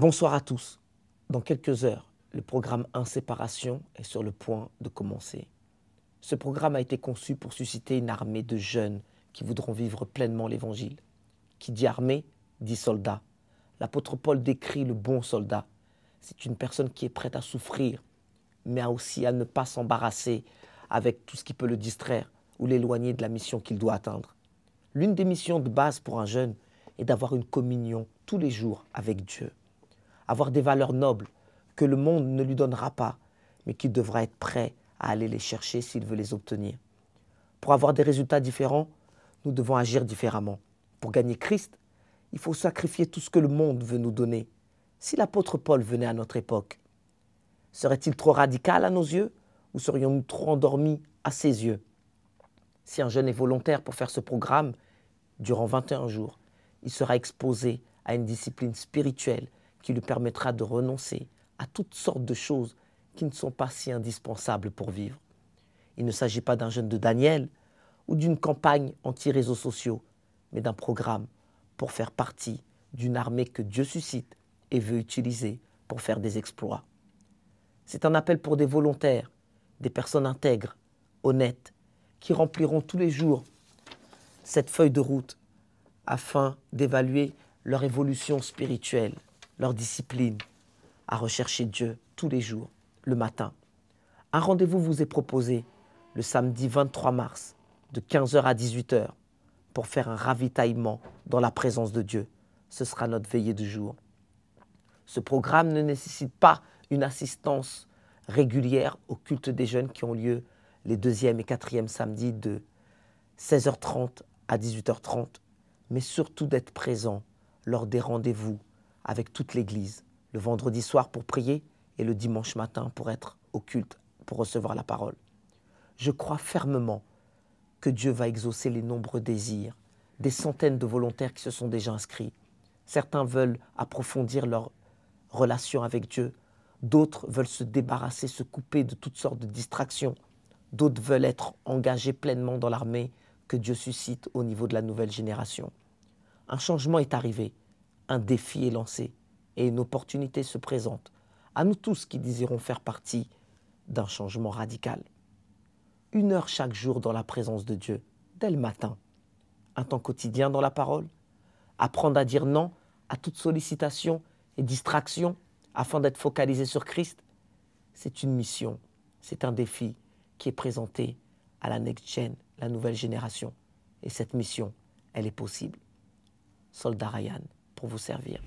Bonsoir à tous. Dans quelques heures, le programme Inséparation est sur le point de commencer. Ce programme a été conçu pour susciter une armée de jeunes qui voudront vivre pleinement l'Évangile. Qui dit armée, dit soldat. L'apôtre Paul décrit le bon soldat. C'est une personne qui est prête à souffrir, mais aussi à ne pas s'embarrasser avec tout ce qui peut le distraire ou l'éloigner de la mission qu'il doit atteindre. L'une des missions de base pour un jeune est d'avoir une communion tous les jours avec Dieu. Avoir des valeurs nobles que le monde ne lui donnera pas, mais qu'il devra être prêt à aller les chercher s'il veut les obtenir. Pour avoir des résultats différents, nous devons agir différemment. Pour gagner Christ, il faut sacrifier tout ce que le monde veut nous donner. Si l'apôtre Paul venait à notre époque, serait-il trop radical à nos yeux ou serions-nous trop endormis à ses yeux? Si un jeune est volontaire pour faire ce programme, durant 21 jours, il sera exposé à une discipline spirituelle qui lui permettra de renoncer à toutes sortes de choses qui ne sont pas si indispensables pour vivre. Il ne s'agit pas d'un jeûne de Daniel ou d'une campagne anti-réseaux sociaux, mais d'un programme pour faire partie d'une armée que Dieu suscite et veut utiliser pour faire des exploits. C'est un appel pour des volontaires, des personnes intègres, honnêtes, qui rempliront tous les jours cette feuille de route afin d'évaluer leur évolution spirituelle, leur discipline, à rechercher Dieu tous les jours, le matin. Un rendez-vous vous est proposé le samedi 23 mars de 15 h à 18 h pour faire un ravitaillement dans la présence de Dieu. Ce sera notre veillée du jour. Ce programme ne nécessite pas une assistance régulière au culte des jeunes qui ont lieu les 2e et 4e samedis de 16h30 à 18h30, mais surtout d'être présent lors des rendez-vous avec toute l'Église, le vendredi soir pour prier et le dimanche matin pour être au culte, pour recevoir la parole. Je crois fermement que Dieu va exaucer les nombreux désirs, des centaines de volontaires qui se sont déjà inscrits. Certains veulent approfondir leur relation avec Dieu, d'autres veulent se débarrasser, se couper de toutes sortes de distractions, d'autres veulent être engagés pleinement dans l'armée que Dieu suscite au niveau de la nouvelle génération. Un changement est arrivé, un défi est lancé et une opportunité se présente à nous tous qui désirons faire partie d'un changement radical. 1 heure chaque jour dans la présence de Dieu, dès le matin. Un temps quotidien dans la parole. Apprendre à dire non à toute sollicitation et distraction afin d'être focalisé sur Christ. C'est une mission, c'est un défi qui est présenté à la Next Gen, la nouvelle génération. Et cette mission, elle est possible. Soldat Ryan, pour vous servir.